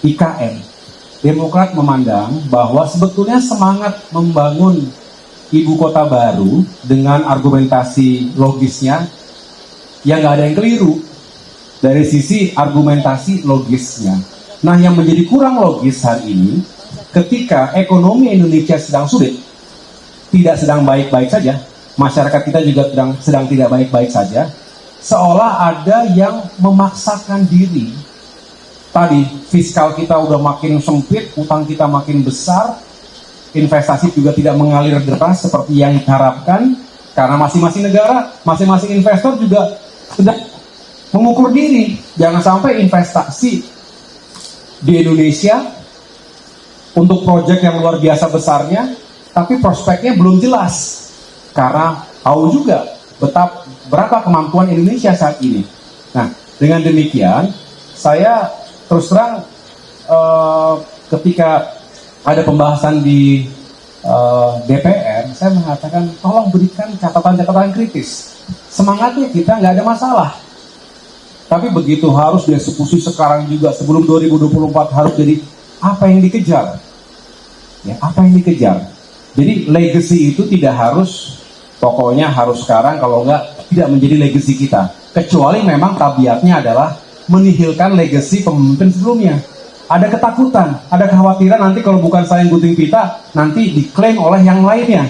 IKN. Demokrat memandang bahwa sebetulnya semangat membangun ibu kota baru dengan argumentasi logisnya, ya nggak ada yang keliru dari sisi argumentasi logisnya. Nah, yang menjadi kurang logis hari ini, ketika ekonomi Indonesia sedang sulit, tidak sedang baik-baik saja, masyarakat kita juga sedang tidak baik-baik saja, seolah ada yang memaksakan diri. Tadi fiskal kita udah makin sempit, utang kita makin besar, investasi juga tidak mengalir deras seperti yang diharapkan, karena masing-masing negara, masing-masing investor juga sedang mengukur diri. Jangan sampai investasi di Indonesia untuk proyek yang luar biasa besarnya, tapi prospeknya belum jelas, karena tahu juga berapa kemampuan Indonesia saat ini. Nah, dengan demikian, saya terus terang ketika ada pembahasan di DPR, saya mengatakan tolong berikan catatan-catatan kritis. Semangatnya kita nggak ada masalah, tapi begitu harus dieksekusi sekarang juga sebelum 2024 harus jadi apa yang dikejar? Ya, apa yang dikejar? Jadi legacy itu tidak harus pokoknya harus sekarang, kalau nggak tidak menjadi legacy kita. Kecuali memang tabiatnya adalah menihilkan legacy pemimpin sebelumnya. Ada ketakutan, ada kekhawatiran nanti kalau bukan saya yang gunting pita, nanti diklaim oleh yang lainnya.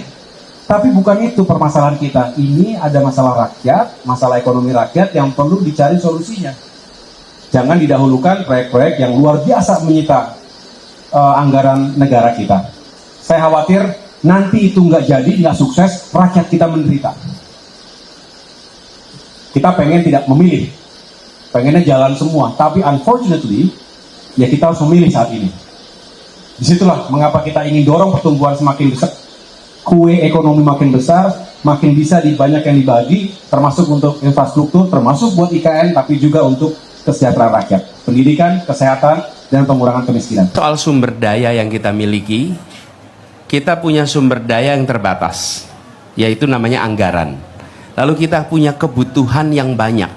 Tapi bukan itu permasalahan kita. Ini ada masalah rakyat, masalah ekonomi rakyat yang perlu dicari solusinya. Jangan didahulukan proyek-proyek yang luar biasa menyita anggaran negara kita. Saya khawatir nanti itu nggak jadi, nggak sukses, rakyat kita menderita. Kita pengen tidak memilih, pengennya jalan semua, tapi unfortunately ya kita harus memilih saat ini. Disitulah mengapa kita ingin dorong pertumbuhan semakin besar, kue ekonomi makin besar, makin bisa banyak yang dibagi, termasuk untuk infrastruktur, termasuk buat IKN, tapi juga untuk kesejahteraan rakyat, pendidikan, kesehatan, dan pengurangan kemiskinan. Soal sumber daya yang kita miliki, kita punya sumber daya yang terbatas, yaitu namanya anggaran. Lalu kita punya kebutuhan yang banyak.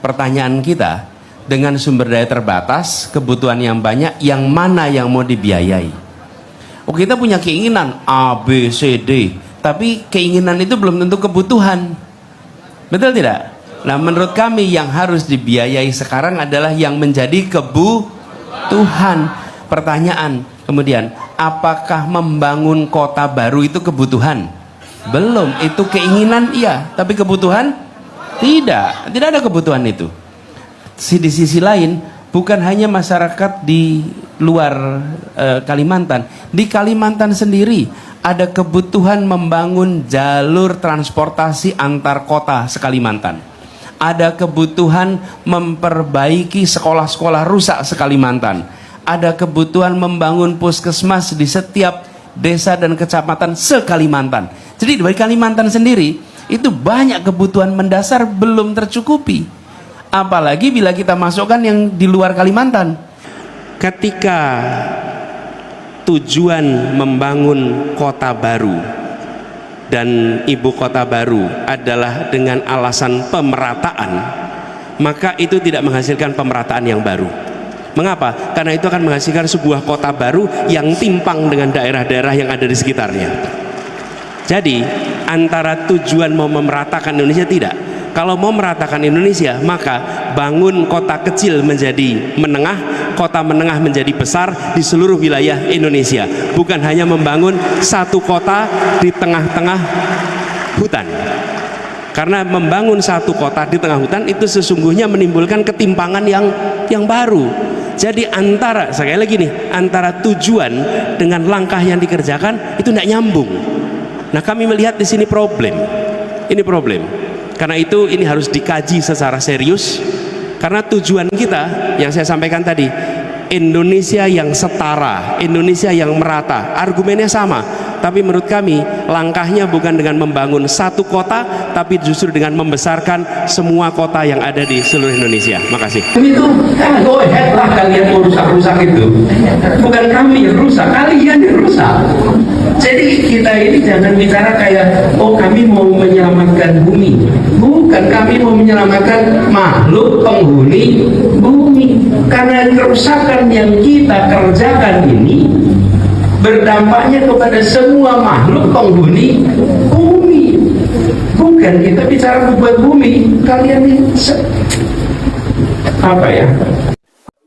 Pertanyaan kita, dengan sumber daya terbatas, kebutuhan yang banyak, yang mana yang mau dibiayai? Oh, kita punya keinginan A, B, C, D, tapi keinginan itu belum tentu kebutuhan. Betul tidak? Nah, menurut kami yang harus dibiayai sekarang adalah yang menjadi kebutuhan. Pertanyaan kemudian, apakah membangun kota baru itu kebutuhan? Belum, itu keinginan iya, tapi kebutuhan tidak. Tidak ada kebutuhan itu. Di sisi lain, bukan hanya masyarakat di luar Kalimantan, di Kalimantan sendiri ada kebutuhan membangun jalur transportasi antar kota se-Kalimantan. Ada kebutuhan memperbaiki sekolah-sekolah rusak se-Kalimantan. Ada kebutuhan membangun puskesmas di setiap desa dan kecamatan se-Kalimantan. Jadi dari Kalimantan sendiri itu banyak kebutuhan mendasar belum tercukupi. Apalagi bila kita masukkan yang di luar Kalimantan. Ketika tujuan membangun kota baru dan ibu kota baru adalah dengan alasan pemerataan, maka itu tidak menghasilkan pemerataan yang baru. Mengapa? Karena itu akan menghasilkan sebuah kota baru yang timpang dengan daerah-daerah yang ada di sekitarnya. Jadi antara tujuan mau memeratakan Indonesia tidak. Kalau mau meratakan Indonesia, maka bangun kota kecil menjadi menengah, kota menengah menjadi besar di seluruh wilayah Indonesia. Bukan hanya membangun satu kota di tengah-tengah hutan. Karena membangun satu kota di tengah hutan itu sesungguhnya menimbulkan ketimpangan yang baru. Jadi antara, sekali lagi nih, antara tujuan dengan langkah yang dikerjakan itu tidak nyambung. Nah, kami melihat di sini problem. Ini problem. Karena itu ini harus dikaji secara serius. Karena tujuan kita yang saya sampaikan tadi, Indonesia yang setara, Indonesia yang merata, argumennya sama. Tapi menurut kami langkahnya bukan dengan membangun satu kota, tapi justru dengan membesarkan semua kota yang ada di seluruh Indonesia. Makasih. Itu go ahead lah kalian mau rusak-rusak itu. Bukan kami yang rusak, kalian yang rusak. Jadi kita ini jangan bicara kayak oh kami mau menyelamatkan bumi. Bukan. Bukan, kami mau menyelamatkan makhluk penghuni bumi. Karena kerusakan yang kita kerjakan ini berdampaknya kepada semua makhluk penghuni bumi. Bukan kita bicara buat bumi. Kalian ini apa ya?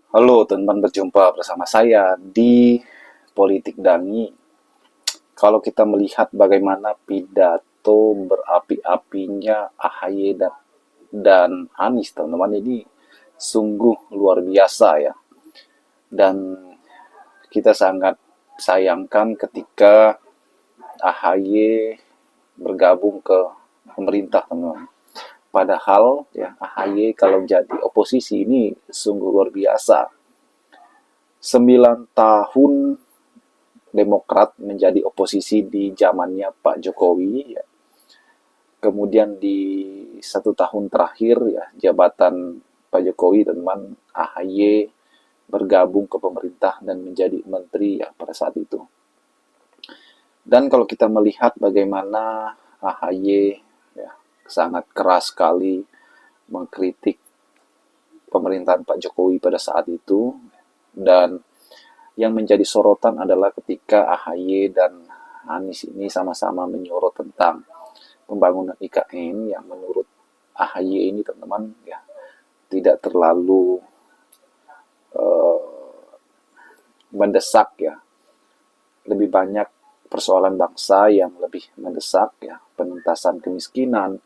Halo teman-teman, berjumpa bersama saya di Politik Dani. Kalau kita melihat bagaimana pidato berapi-apinya AHY dan Anies, teman-teman, ini sungguh luar biasa ya. Dan kita sangat sayangkan ketika AHY bergabung ke pemerintah, teman-teman. Padahal ya AHY kalau jadi oposisi ini sungguh luar biasa. 9 tahun Demokrat menjadi oposisi di zamannya Pak Jokowi ya. Kemudian di 1 tahun terakhir ya jabatan Pak Jokowi, teman, AHY bergabung ke pemerintah dan menjadi menteri ya pada saat itu. Dan kalau kita melihat bagaimana AHY ya sangat keras sekali mengkritik pemerintahan Pak Jokowi pada saat itu, dan yang menjadi sorotan adalah ketika AHY dan Anies ini sama-sama menyorot tentang pembangunan IKN yang menurut AHY ini, teman-teman, ya tidak terlalu mendesak ya. Lebih banyak persoalan bangsa yang lebih mendesak ya, penuntasan kemiskinan,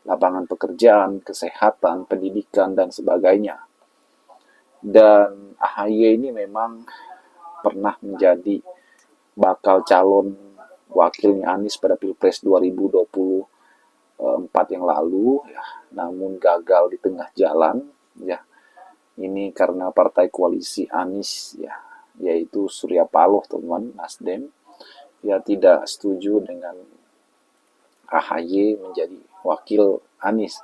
lapangan pekerjaan, kesehatan, pendidikan, dan sebagainya. Dan AHY ini memang pernah menjadi bakal calon wakilnya Anies pada Pilpres 2024 yang lalu, ya, namun gagal di tengah jalan. Ya, ini karena partai koalisi Anies, ya, yaitu Surya Paloh, teman, Nasdem, ya tidak setuju dengan AHY menjadi wakil Anies.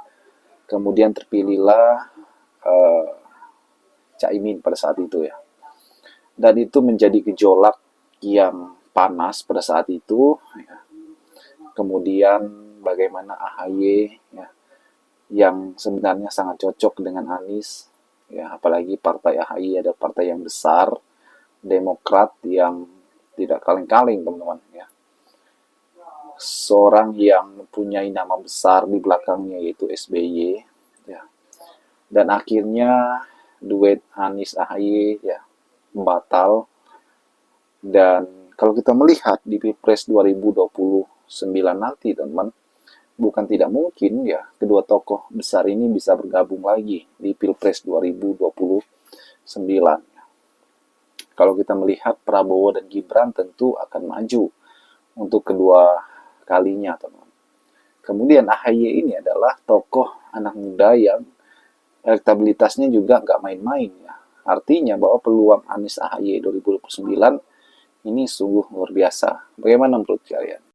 Kemudian terpilihlah Caimin pada saat itu ya. Dan itu menjadi gejolak yang panas pada saat itu ya. Kemudian bagaimana AHY ya, yang sebenarnya sangat cocok dengan Anies ya, apalagi partai AHY ada partai yang besar, Demokrat yang tidak kaleng-kaleng, teman-teman ya. Seorang yang mempunyai nama besar di belakangnya yaitu SBY ya. Dan akhirnya duet Anies AHY ya batal. Dan kalau kita melihat di Pilpres 2029 nanti, teman-teman, bukan tidak mungkin ya kedua tokoh besar ini bisa bergabung lagi di Pilpres 2029. Kalau kita melihat Prabowo dan Gibran tentu akan maju untuk kedua kalinya, teman. Kemudian AHY ini adalah tokoh anak muda yang elektabilitasnya juga nggak main-main ya. Artinya bahwa peluang Anies AHY 2029 ini sungguh luar biasa. Bagaimana menurut kalian?